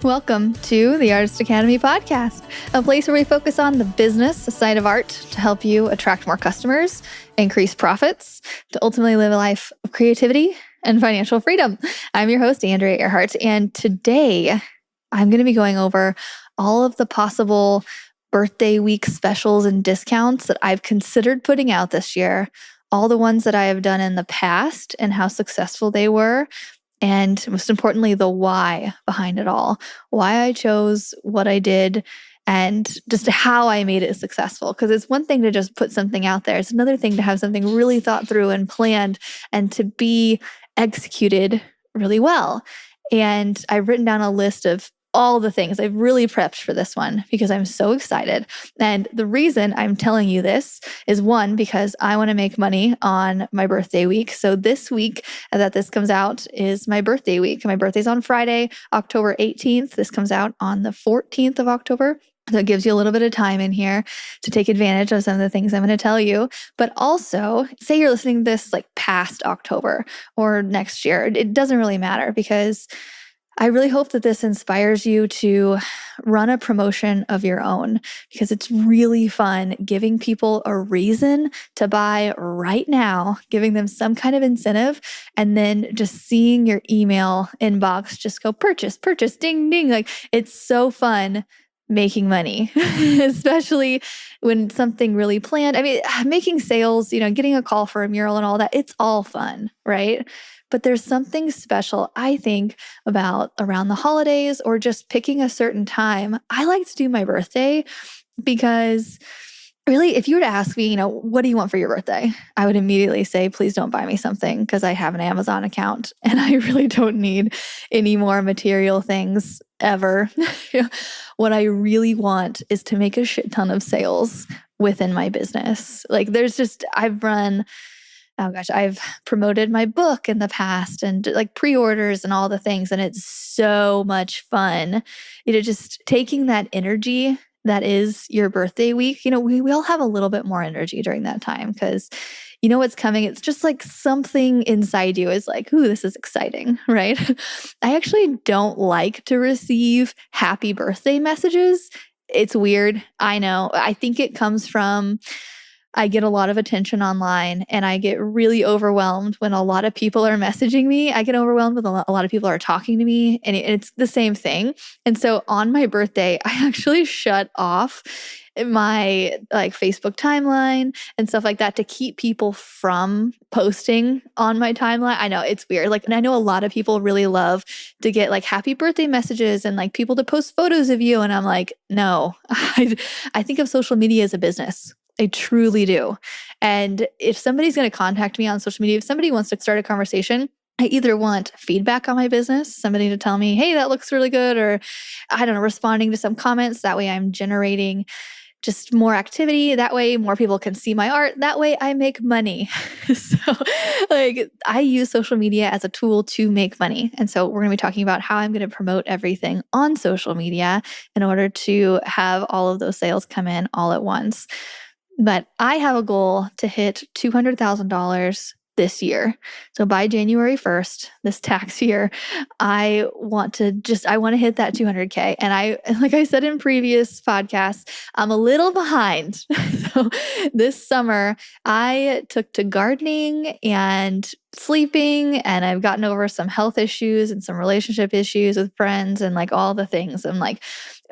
Welcome to the Artist Academy podcast, a place where we focus on the business side of art to help you attract more customers, increase profits, to ultimately live a life of creativity and financial freedom. I'm your host, Andrea Earhart, and today I'm going to be going over all of the possible birthday week specials and discounts that I've considered putting out this year, all the ones that I have done in the past and how successful they were, and most importantly, the why behind it all, why I chose what I did and just how I made it successful. Because it's one thing to just put something out there. It's another thing to have something really thought through and planned and to be executed really well. And I've written down a list of all the things. I've really prepped for this one because I'm so excited. And the reason I'm telling you this is one, because I want to make money on my birthday week. So this week that this comes out is my birthday week. My birthday's on Friday, October 18th. This comes out on the 14th of October. So it gives you a little bit of time in here to take advantage of some of the things I'm going to tell you. But also, say you're listening to this like past October or next year. It doesn't really matter because I really hope that this inspires you to run a promotion of your own because it's really fun giving people a reason to buy right now, giving them some kind of incentive, and then just seeing your email inbox just go purchase, ding, ding. Like it's so fun making money, especially when something really planned. I mean, making sales, getting a call for a mural and all that, it's all fun, right? But there's something special, I think, about around the holidays or just picking a certain time. I like to do my birthday because really, if you were to ask me, what do you want for your birthday? I would immediately say, please don't buy me something because I have an Amazon account and I really don't need any more material things ever. What I really want is to make a shit ton of sales within my business. Like I've promoted my book in the past and like pre-orders and all the things. And it's so much fun, just taking that energy that is your birthday week. We all have a little bit more energy during that time because you know what's coming. It's just like something inside you is like, ooh, this is exciting, right? I actually don't like to receive happy birthday messages. It's weird. I know. I think it comes from I get a lot of attention online and I get really overwhelmed when a lot of people are messaging me. I get overwhelmed when a lot of people are talking to me and it's the same thing. And so on my birthday, I actually shut off my Facebook timeline and stuff like that to keep people from posting on my timeline. I know it's weird. And I know a lot of people really love to get happy birthday messages and people to post photos of you. And I'm like, no, I think of social media as a business. I truly do. And if somebody's going to contact me on social media, if somebody wants to start a conversation, I either want feedback on my business, somebody to tell me, hey, that looks really good, or I don't know, responding to some comments. That way I'm generating just more activity. That way more people can see my art. That way I make money. So I use social media as a tool to make money. And so we're going to be talking about how I'm going to promote everything on social media in order to have all of those sales come in all at once. But I have a goal to hit $200,000 this year. So by January 1st, this tax year, I want to hit that 200K. And like I said in previous podcasts, I'm a little behind. So this summer I took to gardening and sleeping, and I've gotten over some health issues and some relationship issues with friends and all the things. I'm like,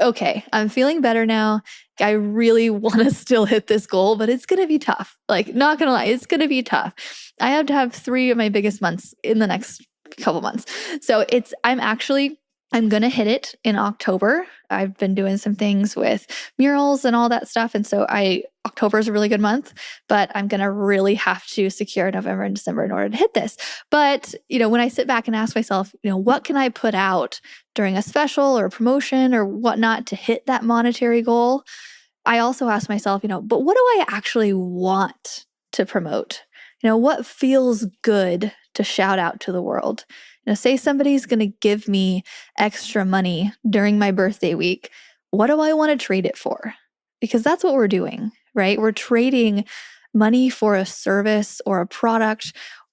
okay, I'm feeling better now. I really want to still hit this goal, but it's going to be tough. Not going to lie, it's going to be tough. I have to have 3 of my biggest months in the next couple months. So I'm going to hit it in October. I've been doing some things with murals and all that stuff. And so October is a really good month, but I'm going to really have to secure November and December in order to hit this. But, when I sit back and ask myself, what can I put out during a special or a promotion or whatnot to hit that monetary goal? I also ask myself, but what do I actually want to promote? What feels good to shout out to the world? Say somebody's going to give me extra money during my birthday week. What do I want to trade it for? Because that's what we're doing, right? We're trading money for a service or a product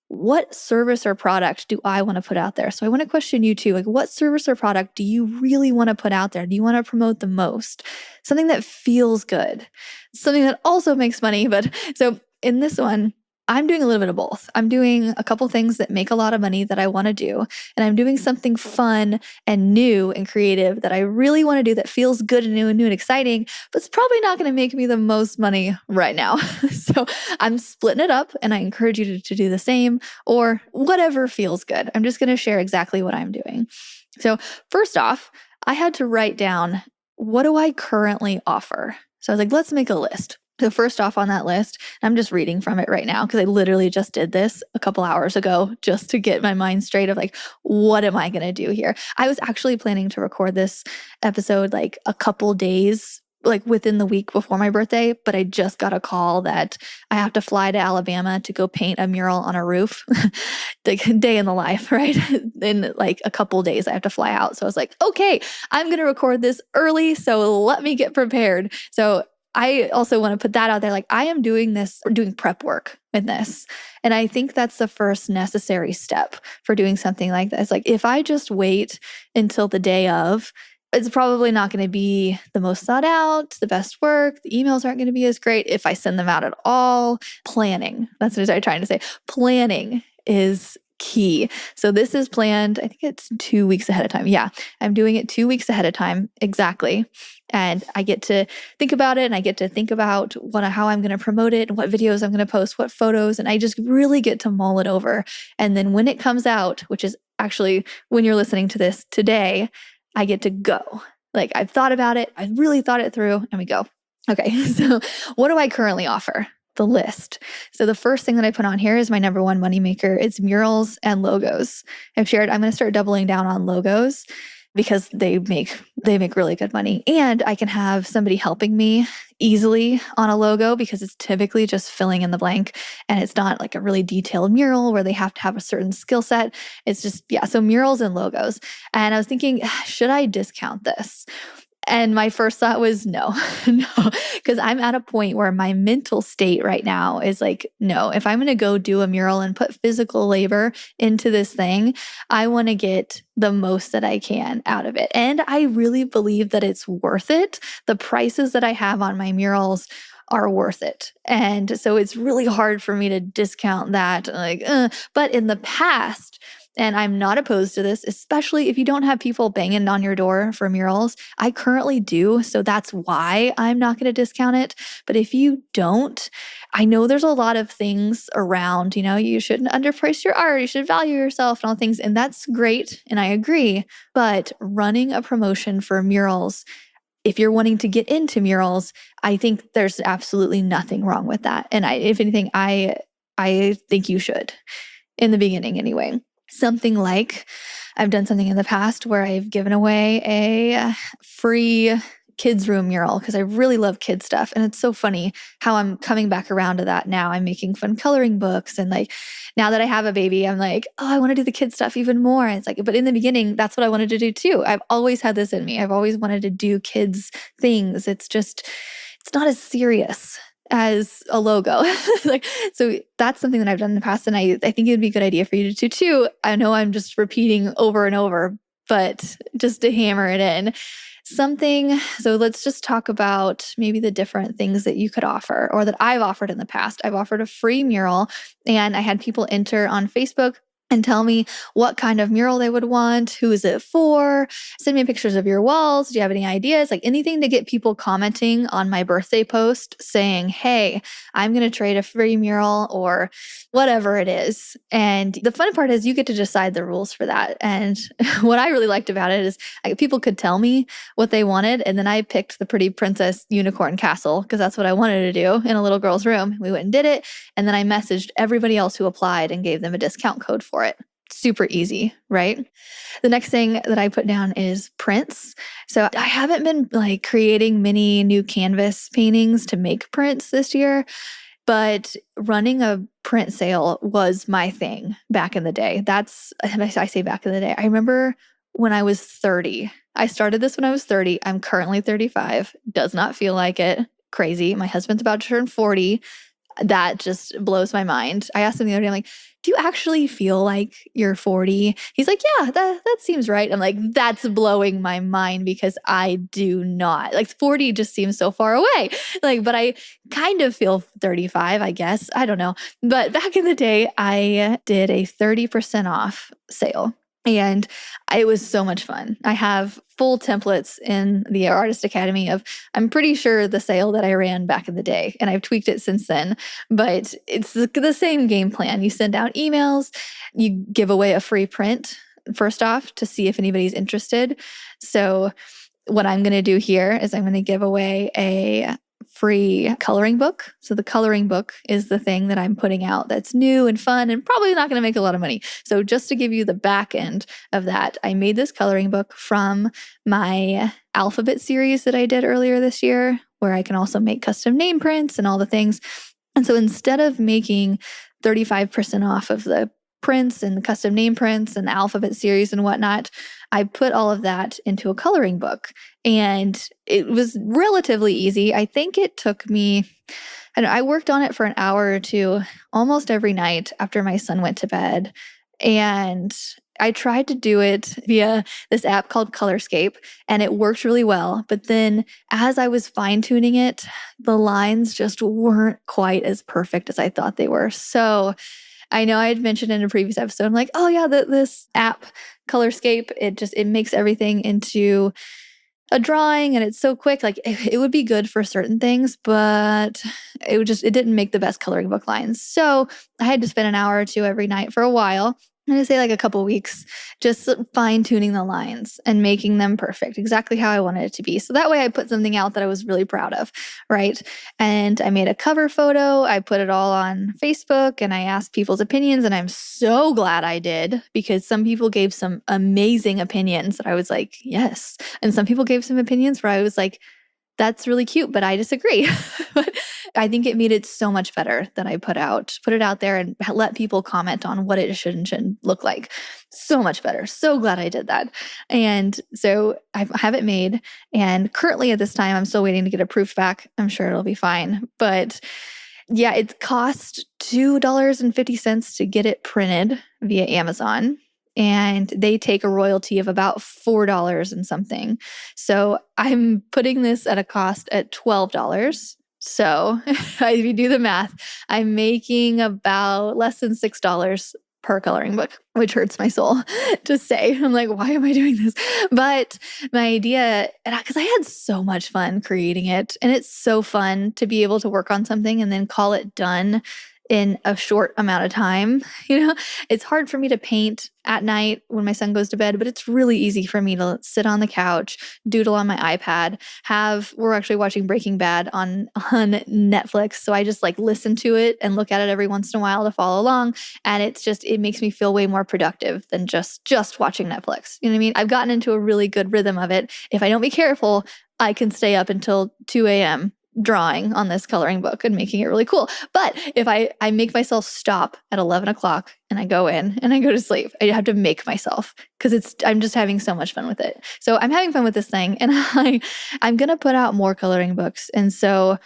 what service or product do I want to put out there? So I want to question you too. Like, what service or product do you really want to put out there? Do you want to promote the most? Something that feels good, something that also makes money. But so in this one, I'm doing a little bit of both. I'm doing a couple things that make a lot of money that I want to do, and I'm doing something fun and new and creative that I really want to do that feels good and new and exciting, but it's probably not going to make me the most money right now. So I'm splitting it up, and I encourage you to do the same or whatever feels good. I'm just going to share exactly what I'm doing. So first off, I had to write down, what do I currently offer? So I was like, let's make a list. So first off on that list, I'm just reading from it right now because I literally just did this a couple hours ago just to get my mind straight of like, what am I going to do here? I was actually planning to record this episode like a couple days, like within the week before my birthday, but I just got a call that I have to fly to Alabama to go paint a mural on a roof. Like day in the life, right? In like a couple days, I have to fly out. So I was like, okay, I'm going to record this early. So let me get prepared. So I also want to put that out there. Like, I am doing prep work in this. And I think that's the first necessary step for doing something like this. Like, if I just wait until the day of, it's probably not going to be the most thought out, the best work. The emails aren't going to be as great if I send them out at all. Planning. That's what I'm trying to say. Planning is key. So this is planned, I think it's 2 weeks ahead of time. Yeah, I'm doing it 2 weeks ahead of time. Exactly. And I get to think about it, and I get to think about how I'm going to promote it and what videos I'm going to post, what photos, and I just really get to mull it over. And then when it comes out, which is actually when you're listening to this today, I get to go. Like, I've thought about it. I really thought it through, and we go. Okay, so what do I currently offer? The list. So the first thing that I put on here is my number one moneymaker. It's murals and logos. I've shared I'm going to start doubling down on logos because they make really good money. And I can have somebody helping me easily on a logo because it's typically just filling in the blank, and it's not like a really detailed mural where they have to have a certain skill set. It's just, so murals and logos. And I was thinking, should I discount this? And my first thought was no, because I'm at a point where my mental state right now is like, no, if I'm going to go do a mural and put physical labor into this thing, I want to get the most that I can out of it. And I really believe that it's worth it. The prices that I have on my murals are worth it. And so it's really hard for me to discount that. But in the past, and I'm not opposed to this, especially if you don't have people banging on your door for murals. I currently do, so that's why I'm not going to discount it. But if you don't, I know there's a lot of things around, you shouldn't underprice your art, you should value yourself and all things, and that's great, and I agree. But running a promotion for murals, if you're wanting to get into murals, I think there's absolutely nothing wrong with that. And if anything, I think you should, in the beginning anyway. Something like, I've done something in the past where I've given away a free kids room mural because I really love kid stuff. And it's so funny how I'm coming back around to that now. I'm making fun coloring books, and like now that I have a baby, I'm like, oh, I want to do the kid stuff even more. And it's like, but in the beginning, that's what I wanted to do too. I've always had this in me. I've always wanted to do kids things. It's not as serious as a logo. So that's something that I've done in the past, and I think it'd be a good idea for you to do too. I know I'm just repeating over and over, but just to hammer it in. So let's just talk about maybe the different things that you could offer, or that I've offered in the past. I've offered a free mural, and I had people enter on Facebook and tell me what kind of mural they would want, who is it for, send me pictures of your walls, do you have any ideas, like anything to get people commenting on my birthday post saying, hey, I'm going to trade a free mural or whatever it is. And the fun part is you get to decide the rules for that. And what I really liked about it is people could tell me what they wanted, and then I picked the pretty princess unicorn castle because that's what I wanted to do in a little girl's room. We went and did it, and then I messaged everybody else who applied and gave them a discount code for it. Super easy, right? The next thing that I put down is prints. So I haven't been creating many new canvas paintings to make prints this year, but running a print sale was my thing back in the day. I say back in the day. I remember when I was 30. I started this when I was 30. I'm currently 35. Does not feel like it. Crazy. My husband's about to turn 40. that just blows my mind. I asked him the other day, I'm like, do you actually feel like you're 40? He's like, yeah, that seems right. I'm like, that's blowing my mind because I do not. Like 40 just seems so far away. Like, but I kind of feel 35, I guess. I don't know. But back in the day, I did a 30% off sale. And it was so much fun. I have full templates in the Artist Academy of, I'm pretty sure, the sale that I ran back in the day. And I've tweaked it since then. But it's the same game plan. You send out emails, you give away a free print, first off, to see if anybody's interested. So what I'm going to do here is I'm going to give away a free coloring book. So the coloring book is the thing that I'm putting out that's new and fun and probably not going to make a lot of money. So just to give you the back end of that, I made this coloring book from my alphabet series that I did earlier this year, where I can also make custom name prints and all the things. And so instead of making 35% off of the prints and the custom name prints and the alphabet series and whatnot, I put all of that into a coloring book. And it was relatively easy. I think it took me, I worked on it for an hour or two almost every night after my son went to bed. And I tried to do it via this app called Colorscape, and it worked really well. But then as I was fine-tuning it, the lines just weren't quite as perfect as I thought they were. So I know I had mentioned in a previous episode, I'm like, oh yeah, this app, Colorscape, it makes everything into a drawing and it's so quick. Like it would be good for certain things, but it didn't make the best coloring book lines. So I had to spend an hour or two every night for a while. I'm going to say like a couple weeks, just fine tuning the lines and making them perfect, exactly how I wanted it to be. So that way I put something out that I was really proud of, right? And I made a cover photo. I put it all on Facebook and I asked people's opinions, and I'm so glad I did, because some people gave some amazing opinions that I was like, yes. And some people gave some opinions where I was like, that's really cute, but I disagree. But I think it made it so much better that I put it out there and let people comment on what it should and shouldn't look like. So much better. So glad I did that. And so I have it made. And currently at this time, I'm still waiting to get a proof back. I'm sure it'll be fine. But yeah, it cost $2.50 to get it printed via Amazon. And they take a royalty of about $4 and something. So I'm putting this at a cost at $12. So if you do the math, I'm making about less than $6 per coloring book, which hurts my soul to say. I'm like, why am I doing this? But my idea, because I had so much fun creating it, and it's so fun to be able to work on something and then call it done in a short amount of time. It's hard for me to paint at night when my son goes to bed, but it's really easy for me to sit on the couch, doodle on my iPad. We're actually watching Breaking Bad on Netflix, so I just like listen to it and look at it every once in a while to follow along, and it makes me feel way more productive than just watching Netflix. You know what I mean? I've gotten into a really good rhythm of it. If I don't be careful, I can stay up until 2 a.m. drawing on this coloring book and making it really cool. But if I make myself stop at 11 o'clock and I go in and I go to sleep, I have to make myself, because I'm just having so much fun with it. So I'm having fun with this thing, and I'm going to put out more coloring books. And so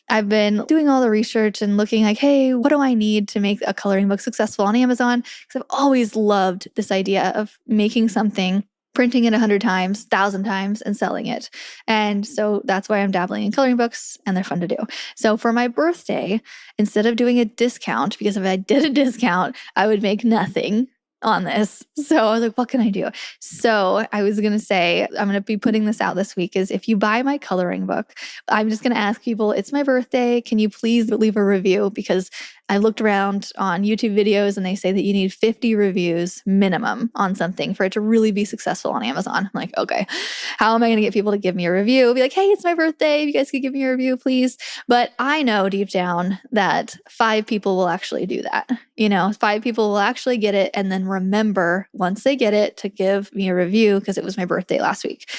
I've been doing all the research and looking like, hey, what do I need to make a coloring book successful on Amazon? Because I've always loved this idea of making something, printing it 100 times, 1,000 times, and selling it. And so that's why I'm dabbling in coloring books, and they're fun to do. So for my birthday, instead of doing a discount, because if I did a discount, I would make nothing on this. So I was like, what can I do? So I was going to say, I'm going to be putting this out this week, is if you buy my coloring book, I'm just going to ask people, it's my birthday, can you please leave a review? Because I looked around on YouTube videos and they say that you need 50 reviews minimum on something for it to really be successful on Amazon. I'm like, okay, how am I going to get people to give me a review? Be like, hey, it's my birthday. You guys could give me a review, please. But I know deep down that 5 people will actually do that. 5 people will actually get it and then remember once they get it to give me a review, because it was my birthday last week.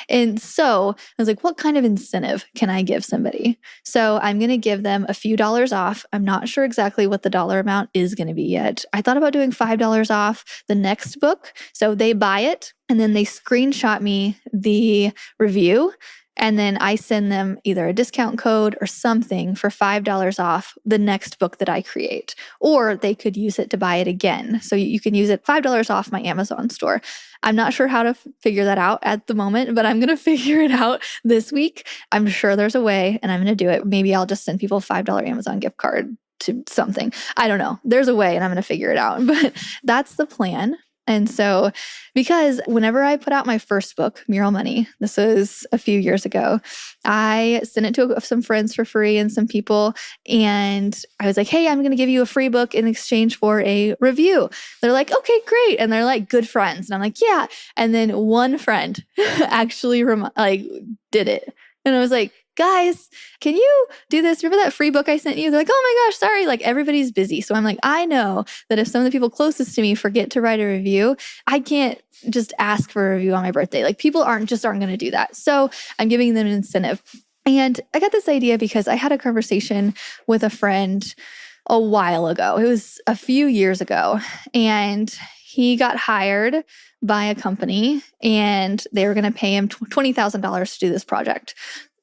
And so I was like, what kind of incentive can I give somebody? So I'm going to give them a few dollars off. I'm not sure exactly what the dollar amount is going to be yet. I thought about doing $5 off the next book. So they buy it and then they screenshot me the review, And then I send them either a discount code or something for $5 off the next book that I create. Or they could use it to buy it again. So you can use it $5 off my Amazon store. I'm not sure how to figure that out at the moment, but I'm going to figure it out this week. I'm sure there's a way and I'm going to do it. Maybe I'll just send people a $5 Amazon gift card to something. I don't know. There's a way and I'm going to figure it out. But that's the plan. And so, because whenever I put out my first book, Mural Money, this was a few years ago, I sent it to some friends for free and some people. And I was like, hey, I'm going to give you a free book in exchange for a review. They're like, okay, great. And they're like good friends. And I'm like, yeah. And then one friend actually did it. And I was like, guys, can you do this? Remember that free book I sent you? They're like, oh my gosh, sorry. Like everybody's busy. So I'm like, I know that if some of the people closest to me forget to write a review, I can't just ask for a review on my birthday. Like people aren't going to do that. So I'm giving them an incentive. And I got this idea because I had a conversation with a friend a while ago. It was a few years ago. And he got hired by a company and they were going to pay him $20,000 to do this project.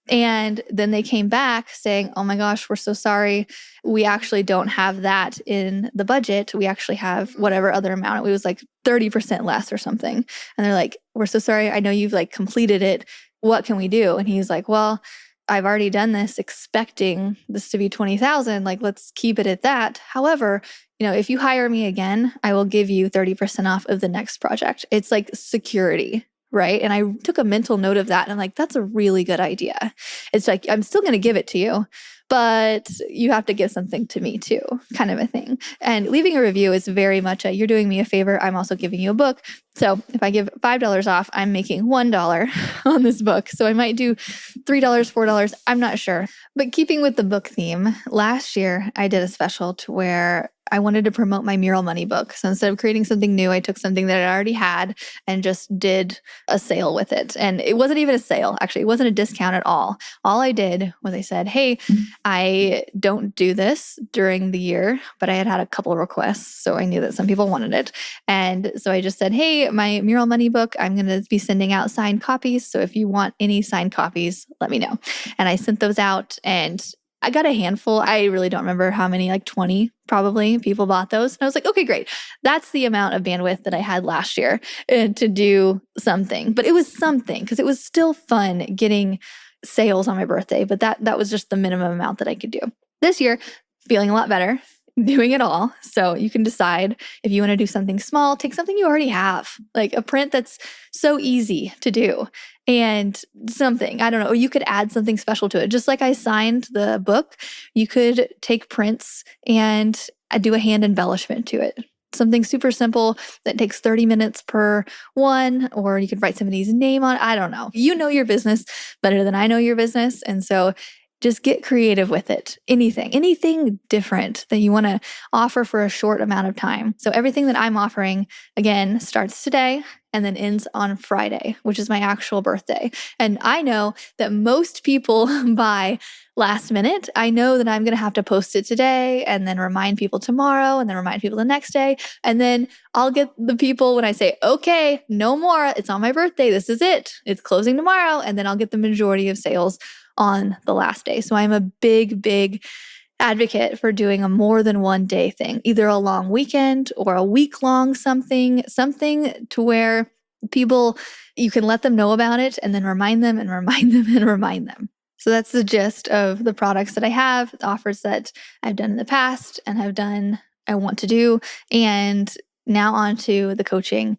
And then they came back saying, oh my gosh, we're so sorry. We actually don't have that in the budget. We actually have whatever other amount. It was like 30% less or something. And they're like, we're so sorry. I know you've like completed it. What can we do? And he's like, well, I've already done this expecting this to be 20,000. Like, let's keep it at that. However, if you hire me again, I will give you 30% off of the next project. It's like security. Right. And I took a mental note of that. And I'm like, that's a really good idea. It's like, I'm still going to give it to you, but you have to give something to me too, kind of a thing. And leaving a review is very much you're doing me a favor. I'm also giving you a book. So if I give $5 off, I'm making $1 on this book. So I might do $3, $4. I'm not sure. But keeping with the book theme, last year I did a special to where I wanted to promote my Mural Money book. So instead of creating something new, I took something that I already had and just did a sale with it. And it wasn't even a sale. Actually, it wasn't a discount at all. All I did was I said, hey, I don't do this during the year, but I had a couple of requests. So I knew that some people wanted it. And so I just said, hey, my Mural Money book, I'm going to be sending out signed copies. So if you want any signed copies, let me know. And I sent those out and I got a handful. I really don't remember how many, like 20 probably people bought those. And I was like, okay, great. That's the amount of bandwidth that I had last year to do something. But it was something because it was still fun getting sales on my birthday. But that was just the minimum amount that I could do. This year, feeling a lot better, doing it all. So you can decide if you want to do something small, take something you already have, like a print that's so easy to do. And something, I don't know, you could add something special to it. Just like I signed the book, you could take prints and do a hand embellishment to it. Something super simple that takes 30 minutes per one, or you could write somebody's name on it. I don't know. You know your business better than I know your business. And so just get creative with it. Anything different that you want to offer for a short amount of time. So everything that I'm offering, again, starts today and then ends on Friday, which is my actual birthday. And I know that most people buy last minute. I know that I'm going to have to post it today and then remind people tomorrow and then remind people the next day. And then I'll get the people when I say, okay, no more. It's on my birthday. This is it. It's closing tomorrow. And then I'll get the majority of sales on the last day. So I'm a big advocate for doing a more than one day thing, either a long weekend or a week long something to where people, you can let them know about it and then remind them and remind them and remind them. So that's the gist of the products that I have, the offers that I've done in the past and I want to do, and now on to the coaching.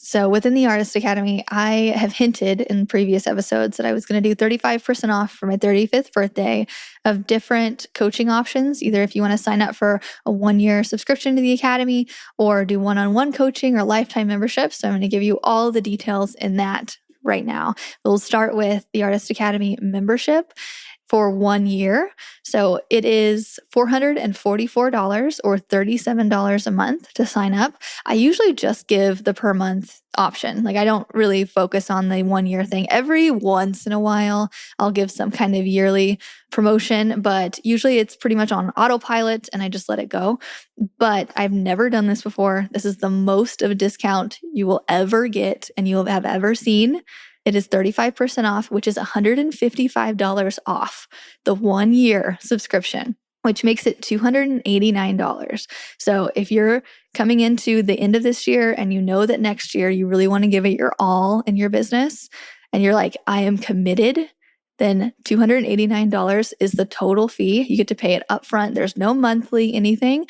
So within the Artist Academy, I have hinted in previous episodes that I was going to do 35% off for my 35th birthday of different coaching options, either if you want to sign up for a 1-year subscription to the Academy or do one-on-one coaching or lifetime membership. So I'm going to give you all the details in that right now. We'll start with the Artist Academy membership for 1 year. So it is $444 or $37 a month to sign up. I usually just give the per month option. Like I don't really focus on the 1 year thing. Every once in a while, I'll give some kind of yearly promotion, but usually it's pretty much on autopilot and I just let it go. But I've never done this before. This is the most of a discount you will ever get and you will have ever seen. it is 35% off, which is $155 off the 1-year subscription, which makes it $289. So if you're coming into the end of this year and you know that next year you really want to give it your all in your business and you're like, I am committed, then $289 is the total fee. You get to pay it upfront. There's no monthly anything.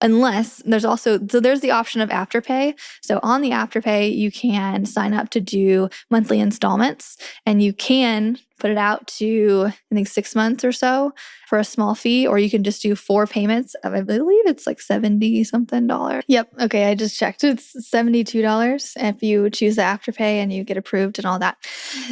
Unless there's the option of Afterpay. So on the Afterpay, you can sign up to do monthly installments and you can put it out to, I think, 6 months or so for a small fee, or you can just do 4 payments of, I believe it's like $70 something. Yep. Okay. I just checked. It's $72 if you choose the Afterpay and you get approved and all that.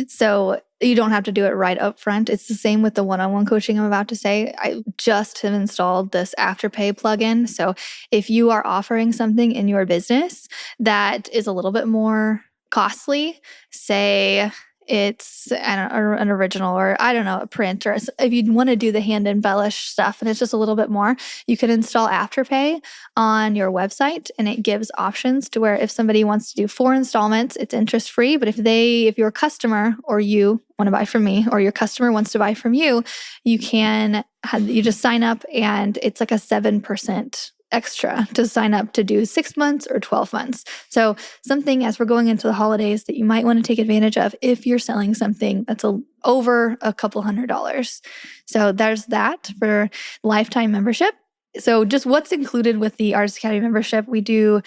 So you don't have to do it right up front. It's the same with the one-on-one coaching I'm about to say. I just have installed this Afterpay plugin. So if you are offering something in your business that is a little bit more costly, say it's an original or a print, or if you want to do the hand embellished stuff and it's just a little bit more, you can install Afterpay on your website and it gives options to where if somebody wants to do 4 installments, it's interest free. But if you're a customer or you want to buy from me or your customer wants to buy from you, you just sign up and it's like a 7% extra to sign up to do 6 months or 12 months. So something as we're going into the holidays that you might want to take advantage of if you're selling something that's over a couple $100. So there's that for lifetime membership. So just what's included with the Artist Academy membership, we do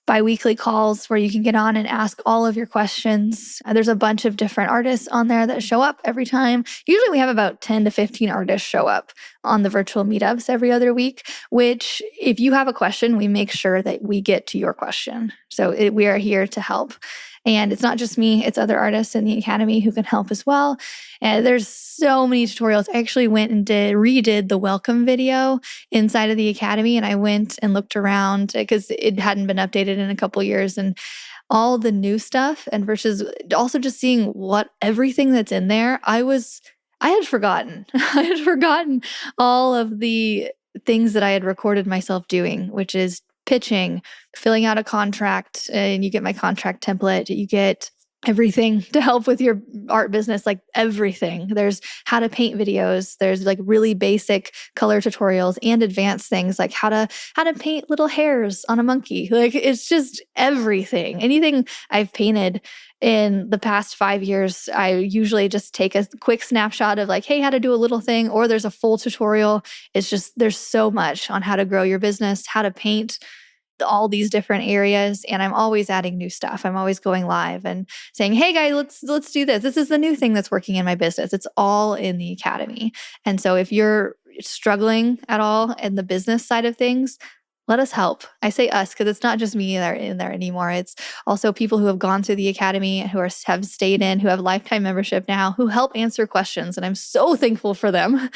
bi-weekly calls where you can get on and ask all of your questions. There's a bunch of different artists on there that show up every time. Usually we have about 10 to 15 artists show up on the virtual meetups every other week, which if you have a question, we make sure that we get to your question. So we are here to help. And it's not just me, it's other artists in the Academy who can help as well. And there's so many tutorials. I actually went and redid the welcome video inside of the Academy, and I went and looked around because it hadn't been updated in a couple years, and all the new stuff, and versus also just seeing what everything that's in there, I had forgotten. I had forgotten all of the things that I had recorded myself doing, which is pitching, filling out a contract, and you get my contract template. You get everything to help with your art business, like everything. There's how to paint videos. There's like really basic color tutorials and advanced things like how to paint little hairs on a monkey. Like it's just everything. Anything I've painted in the past 5 years, I usually just take a quick snapshot of like, hey, how to do a little thing, or there's a full tutorial. It's just, there's so much on how to grow your business, how to paint all these different areas. And I'm always adding new stuff. I'm always going live and saying, hey guys, let's do this. This is the new thing that's working in my business. It's all in the Academy. And so if you're struggling at all in the business side of things, let us help. I say us because it's not just me that are in there anymore. It's also people who have gone through the Academy, who have stayed in, who have lifetime membership now, who help answer questions. And I'm so thankful for them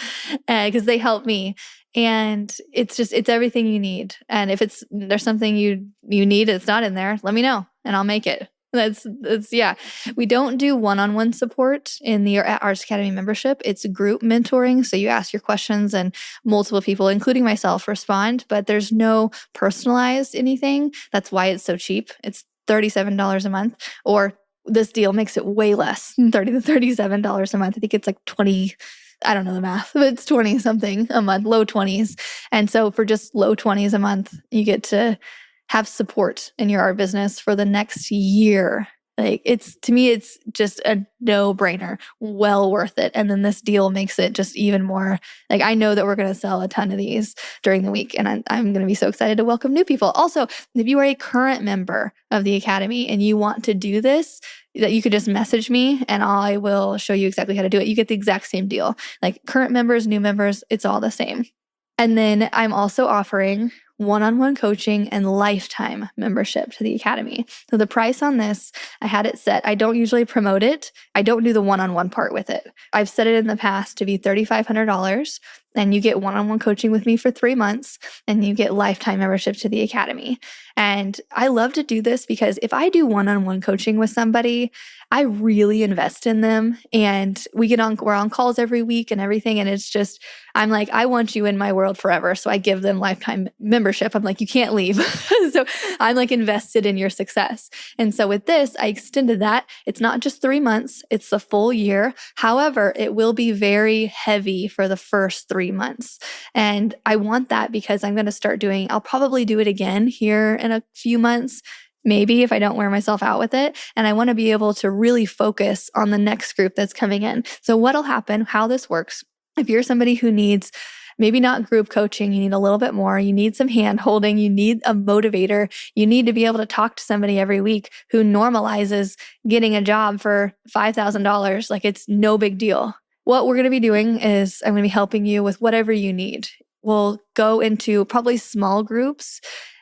because they help me. And it's everything you need. And if there's something you need that's not in there, let me know and I'll make it. That's yeah. We don't do one-on-one support in the Artist Academy membership. It's group mentoring. So you ask your questions and multiple people, including myself, respond, but there's no personalized anything. That's why it's so cheap. It's $37 a month, or this deal makes it way less than $37 a month. I think it's like 20. I don't know the math, but it's 20 something a month, low 20s. And so for just low 20s a month, you get to have support in your art business for the next year. Like to me, it's just a no-brainer, well worth it. And then this deal makes it just even more, like I know that we're going to sell a ton of these during the week, and I'm going to be so excited to welcome new people. Also, if you are a current member of the Academy and you want to do this, that you could just message me and I will show you exactly how to do it. You get the exact same deal. Like current members, new members, it's all the same. And then I'm also offering one-on-one coaching and lifetime membership to the Academy. So the price on this, I had it set. I don't usually promote it. I don't do the one-on-one part with it. I've set it in the past to be $3,500. and you get one-on-one coaching with me for 3 months, and you get lifetime membership to the academy. And I love to do this because if I do one-on-one coaching with somebody, I really invest in them, and we're on calls every week and everything. And it's just, I'm like, I want you in my world forever. So I give them lifetime membership. I'm like, you can't leave. So I'm like invested in your success. And so with this, I extended that. It's not just 3 months, it's the full year. However, it will be very heavy for the first 3 months. And I want that because I'm going to start I'll probably do it again here in a few months, maybe if I don't wear myself out with it. And I want to be able to really focus on the next group that's coming in. So what'll happen, how this works, if you're somebody who needs maybe not group coaching, you need a little bit more, you need some hand holding, you need a motivator, you need to be able to talk to somebody every week who normalizes getting a job for $5,000 like it's no big deal. What we're going to be doing is I'm going to be helping you with whatever you need. We'll go into probably small groups,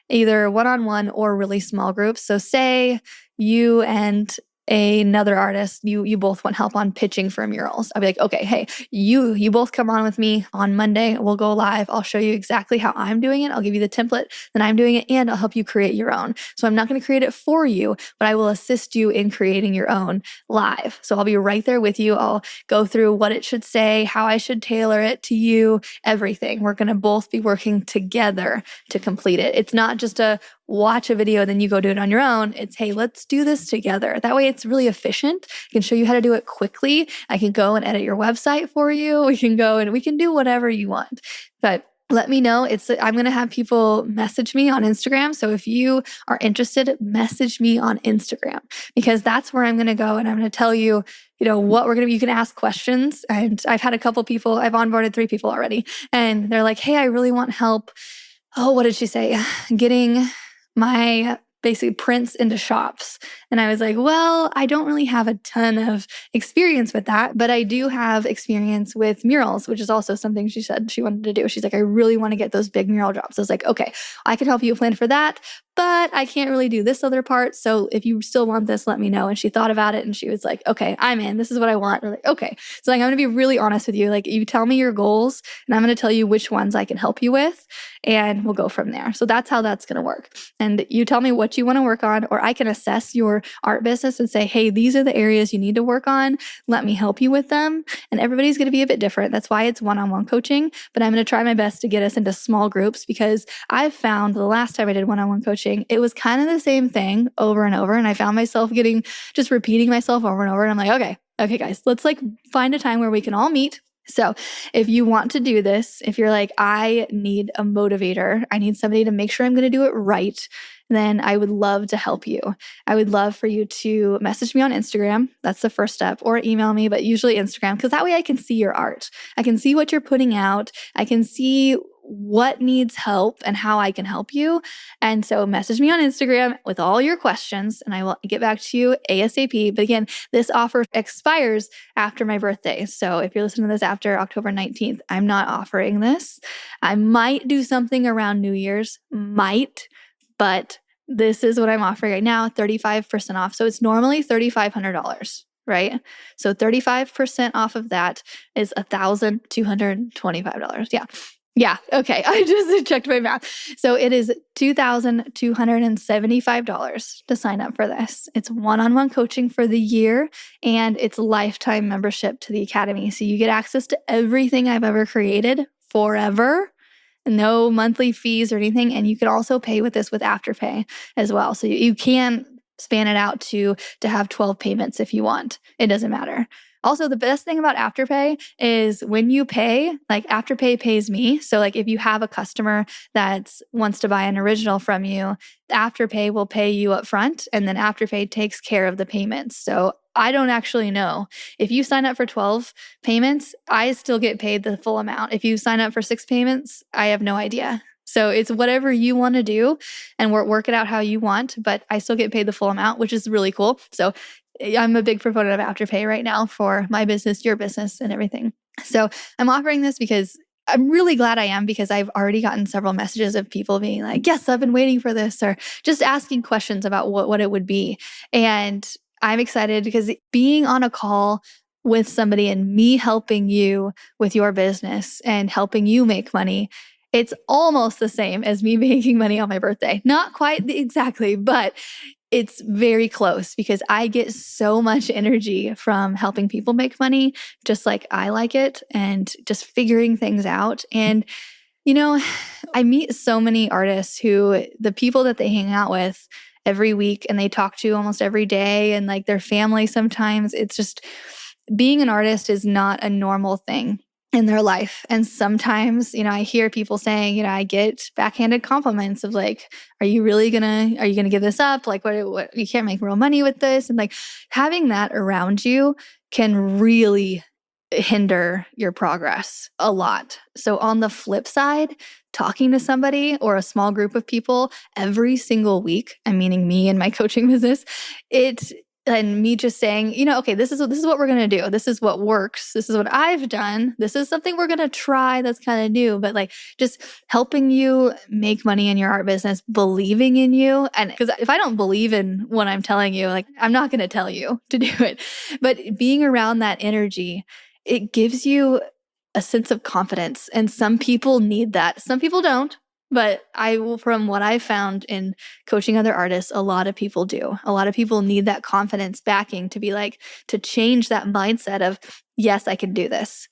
either one-on-one or really small groups. So say you and another artist, you both want help on pitching for murals. I'll be like, okay, hey, you both come on with me on Monday. We'll go live. I'll show you exactly how I'm doing it. I'll give you the template that I'm doing it, and I'll help you create your own. So I'm not going to create it for you, but I will assist you in creating your own live. So I'll be right there with you. I'll go through what it should say, how I should tailor it to you, everything. We're going to both be working together to complete it. It's not just a watch a video, then you go do it on your own. It's, hey, let's do this together. That way it's really efficient. I can show you how to do it quickly. I can go and edit your website for you. We can go and we can do whatever you want. But let me know. I'm going to have people message me on Instagram. So if you are interested, message me on Instagram, because that's where I'm going to go. And I'm going to tell you, what we're going to, you can ask questions. And I've had a couple people, I've onboarded 3 people already. And they're like, hey, I really want help. Oh, what did she say? Getting my basically prints into shops. And I was like, well, I don't really have a ton of experience with that, but I do have experience with murals, which is also something she said she wanted to do. She's like, I really want to get those big mural jobs. I was like, okay, I can help you plan for that, but I can't really do this other part. So if you still want this, let me know. And she thought about it and she was like, okay, I'm in. This is what I want. We're like, okay. So like, I'm going to be really honest with you. Like, you tell me your goals and I'm going to tell you which ones I can help you with, and we'll go from there. So that's how that's going to work. And you tell me what you want to work on, or I can assess your art business and say, hey, these are the areas you need to work on. Let me help you with them. And everybody's going to be a bit different. That's why it's one-on-one coaching, but I'm going to try my best to get us into small groups, because I've found the last time I did one-on-one coaching, it was kind of the same thing over and over. And I found myself just repeating myself over and over. And I'm like, okay, guys, let's find a time where we can all meet. So if you want to do this, if you're like, I need a motivator, I need somebody to make sure I'm going to do it right, then I would love to help you. I would love for you to message me on Instagram. That's the first step, or email me, but usually Instagram, because that way I can see your art. I can see what you're putting out. I can see what needs help and how I can help you. And so message me on Instagram with all your questions and I will get back to you ASAP. But again, this offer expires after my birthday. So if you're listening to this after October 19th, I'm not offering this. I might do something around New Year's, but this is what I'm offering right now, 35% off. So it's normally $3,500. Right? So 35% off of that is $1,225. Yeah. Okay. I just checked my math. So it is $2,275 to sign up for this. It's one-on-one coaching for the year, and it's lifetime membership to the academy. So you get access to everything I've ever created forever. No monthly fees or anything. And you can also pay with this with Afterpay as well. So you can span it out to have 12 payments if you want. It doesn't matter. Also, the best thing about Afterpay is when you pay, Afterpay pays me. So if you have a customer that wants to buy an original from you, Afterpay will pay you up front, and then Afterpay takes care of the payments. So I don't actually know. If you sign up for 12 payments, I still get paid the full amount. If you sign up for 6 payments, I have no idea. So it's whatever you want to do and work it out how you want, but I still get paid the full amount, which is really cool. So I'm a big proponent of Afterpay right now for my business, your business, and everything. So I'm offering this because I'm really glad I am, because I've already gotten several messages of people being like, yes, I've been waiting for this, or just asking questions about what it would be. And I'm excited because being on a call with somebody and me helping you with your business and helping you make money, it's almost the same as me making money on my birthday. Not quite exactly, but it's very close because I get so much energy from helping people make money, just like I like it, and just figuring things out. And, you know, I meet so many artists who the people that they hang out with every week and they talk to almost every day and like their family sometimes, it's just being an artist is not a normal thing in their life. And sometimes, I hear people saying, I get backhanded compliments of like, are you going to give this up? Like, what, you can't make real money with this. And like having that around you can really hinder your progress a lot. So on the flip side, talking to somebody or a small group of people every single week, I'm meaning me and my coaching business, and me just saying, okay, this is what we're going to do. This is what works. This is what I've done. This is something we're going to try that's kind of new, but like just helping you make money in your art business, believing in you. And because if I don't believe in what I'm telling you, like I'm not going to tell you to do it. But being around that energy, it gives you a sense of confidence. And some people need that. Some people don't. But from what I've found in coaching other artists, a lot of people do. A lot of people need that confidence backing to be like, to change that mindset of, yes, I can do this.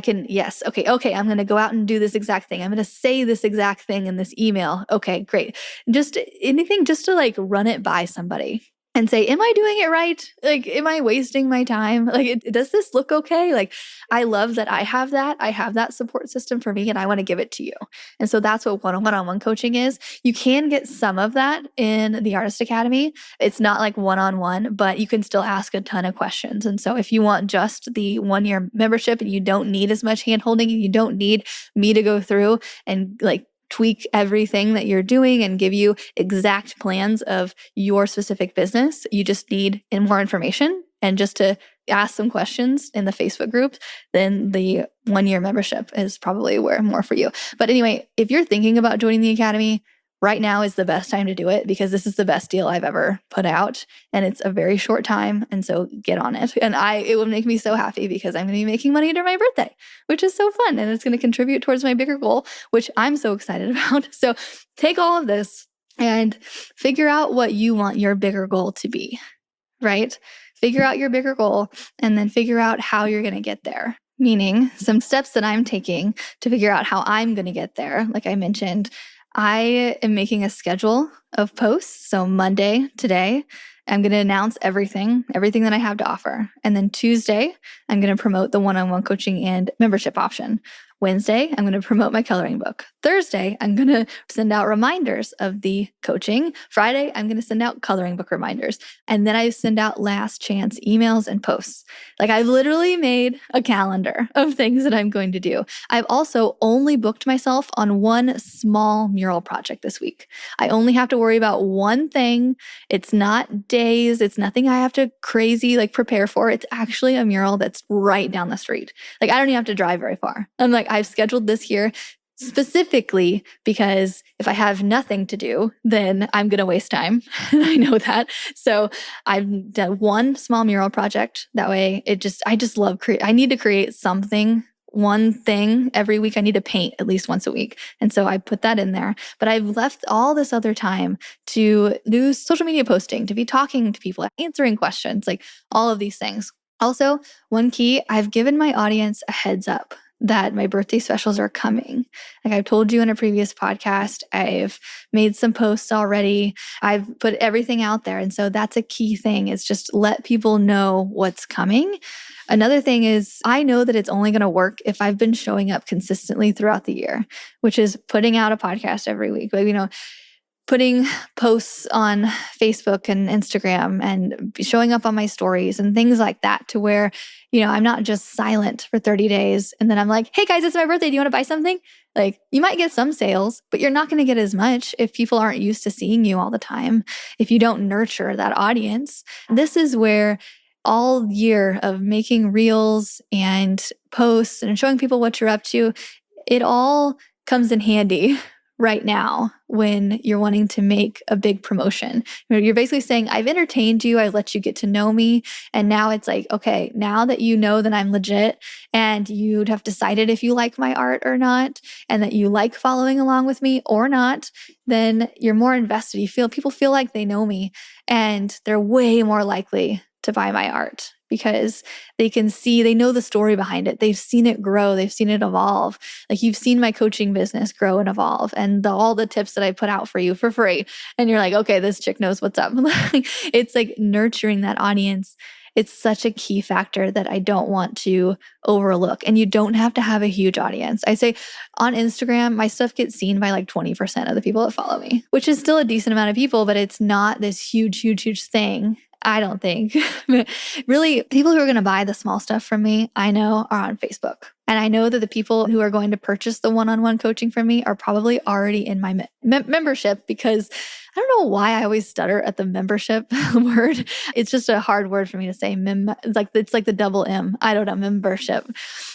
Yes, okay, I'm going to go out and do this exact thing. I'm going to say this exact thing in this email. Okay, great. Just anything just to like run it by somebody and say, am I doing it right? Like, am I wasting my time? Like, does this look okay? Like, I love that I have that. I have that support system for me and I want to give it to you. And so that's what one-on-one coaching is. You can get some of that in the Artist Academy. It's not like one-on-one, but you can still ask a ton of questions. And so if you want just the 1-year membership and you don't need as much handholding, and you don't need me to go through and like tweak everything that you're doing and give you exact plans of your specific business. You just need more information and just to ask some questions in the Facebook group, then the 1-year membership is probably more for you. But anyway, if you're thinking about joining the Academy, right now is the best time to do it because this is the best deal I've ever put out and it's a very short time. And so get on it. And it will make me so happy because I'm going to be making money during my birthday, which is so fun. And it's going to contribute towards my bigger goal, which I'm so excited about. So take all of this and figure out what you want your bigger goal to be, right? Figure out your bigger goal and then figure out how you're going to get there. Meaning some steps that I'm taking to figure out how I'm going to get there. Like I mentioned, I am making a schedule of posts. So Monday, today, I'm going to announce everything that I have to offer. And then Tuesday, I'm going to promote the one-on-one coaching and membership option. Wednesday, I'm going to promote my coloring book. Thursday, I'm going to send out reminders of the coaching. Friday, I'm going to send out coloring book reminders. And then I send out last chance emails and posts. Like I've literally made a calendar of things that I'm going to do. I've also only booked myself on one small mural project this week. I only have to worry about one thing. It's not days. It's nothing I have to crazy like prepare for. It's actually a mural that's right down the street. Like I don't even have to drive very far. I'm like, I've scheduled this here specifically because if I have nothing to do, then I'm going to waste time. I know that. So I've done one small mural project. That way I just love I need to create something, one thing every week. I need to paint at least once a week. And so I put that in there, but I've left all this other time to do social media posting, to be talking to people, answering questions, like all of these things. Also, one key, I've given my audience a heads up that my birthday specials are coming. Like I've told you in a previous podcast, I've made some posts already. I've put everything out there. And so that's a key thing, is just let people know what's coming. Another thing is I know that it's only going to work if I've been showing up consistently throughout the year, which is putting out a podcast every week. But, putting posts on Facebook and Instagram and showing up on my stories and things like that, to where, I'm not just silent for 30 days. And then I'm like, hey guys, it's my birthday. Do you want to buy something? Like you might get some sales, but you're not going to get as much if people aren't used to seeing you all the time. If you don't nurture that audience, this is where all year of making reels and posts and showing people what you're up to, it all comes in handy right now when you're wanting to make a big promotion. You're basically saying, I've entertained you, I let you get to know me. And now it's like, okay, now that you know that I'm legit and you'd have decided if you like my art or not, and that you like following along with me or not, then you're more invested. People feel like they know me, and they're way more likely to buy my art because they know the story behind it. They've seen it grow. They've seen it evolve. Like, you've seen my coaching business grow and evolve, and all the tips that I put out for you for free. And you're like, okay, this chick knows what's up. It's like nurturing that audience. It's such a key factor that I don't want to overlook. And you don't have to have a huge audience. I say on Instagram, my stuff gets seen by like 20% of the people that follow me, which is still a decent amount of people, but it's not this huge thing. I don't think. Really, people who are going to buy the small stuff from me, I know, are on Facebook. And I know that the people who are going to purchase the one-on-one coaching from me are probably already in my membership, because I don't know why I always stutter at the membership word. It's just a hard word for me to say. It's like the double M. I don't know, membership.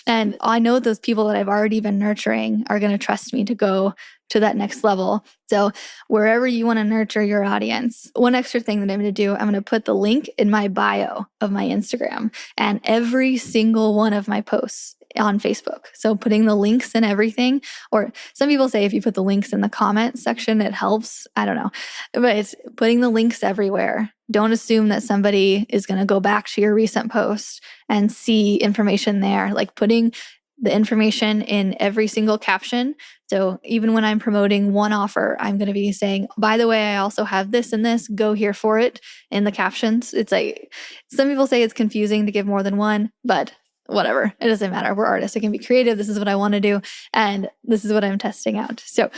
And I know those people that I've already been nurturing are going to trust me to go to that next level. So wherever you want to nurture your audience, one extra thing that I'm going to do, I'm going to put the link in my bio of my Instagram and every single one of my posts on Facebook. So putting the links in everything, or some people say if you put the links in the comment section, it helps. I don't know, but it's putting the links everywhere. Don't assume that somebody is going to go back to your recent post and see information there. Like, putting the information in every single caption. So even when I'm promoting one offer, I'm going to be saying, by the way, I also have this and this, go here for it, in the captions. It's like, some people say it's confusing to give more than one, but whatever. It doesn't matter. We're artists. I can be creative. This is what I want to do. And this is what I'm testing out. So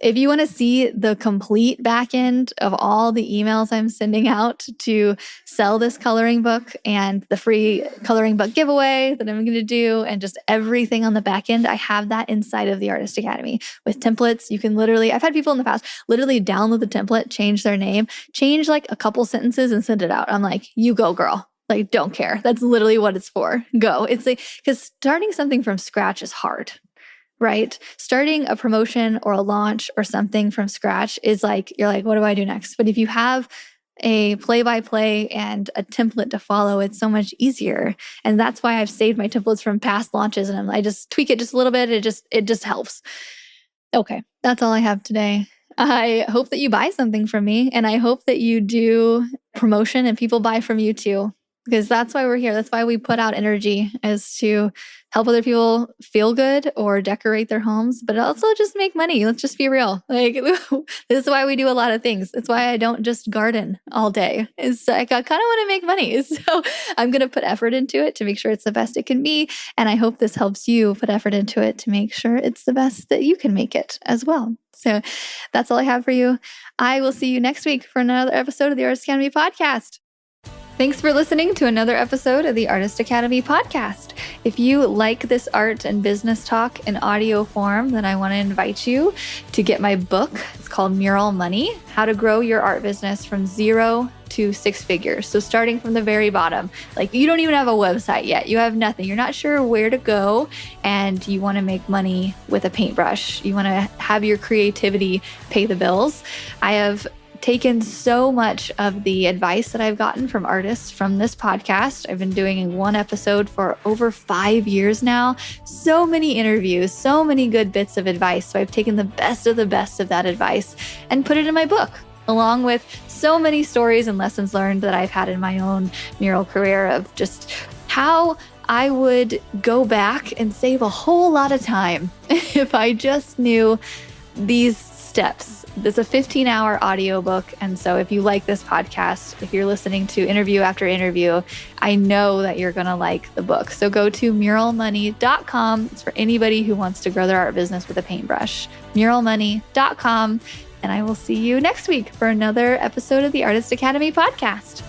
if you want to see the complete back end of all the emails I'm sending out to sell this coloring book and the free coloring book giveaway that I'm going to do, and just everything on the back end, I have that inside of the Artist Academy with templates. You can literally, I've had people in the past literally download the template, change their name, change like a couple sentences and send it out. I'm like, you go, girl. Like, don't care. That's literally what it's for. Go. It's like, because starting something from scratch is hard. Right? Starting a promotion or a launch or something from scratch is like, you're like, what do I do next? But if you have a play-by-play and a template to follow, it's so much easier. And that's why I've saved my templates from past launches, and I just tweak it just a little bit. It just helps. Okay. That's all I have today. I hope that you buy something from me, and I hope that you do promotion and people buy from you too, because that's why we're here. That's why we put out energy, is to help other people feel good or decorate their homes, but also just make money. Let's just be real. Like, this is why we do a lot of things. It's why I don't just garden all day. It's like, I kind of want to make money. So I'm going to put effort into it to make sure it's the best it can be. And I hope this helps you put effort into it to make sure it's the best that you can make it as well. So that's all I have for you. I will see you next week for another episode of the Artist Academy podcast. Thanks for listening to another episode of the Artist Academy podcast. If you like this art and business talk in audio form, then I want to invite you to get my book. It's called Mural Money: How to Grow Your Art Business from 0 to 6 figures. So starting from the very bottom, like, you don't even have a website yet. You have nothing. You're not sure where to go, and you want to make money with a paintbrush. You want to have your creativity pay the bills. I have taken so much of the advice that I've gotten from artists from this podcast. I've been doing one episode for over 5 years now. So many interviews, so many good bits of advice. So I've taken the best of that advice and put it in my book, along with so many stories and lessons learned that I've had in my own mural career, of just how I would go back and save a whole lot of time if I just knew these steps. This is a 15-hour audiobook. And so if you like this podcast, if you're listening to interview after interview, I know that you're going to like the book. So go to muralmoney.com. It's for anybody who wants to grow their art business with a paintbrush. Muralmoney.com. And I will see you next week for another episode of the Artist Academy podcast.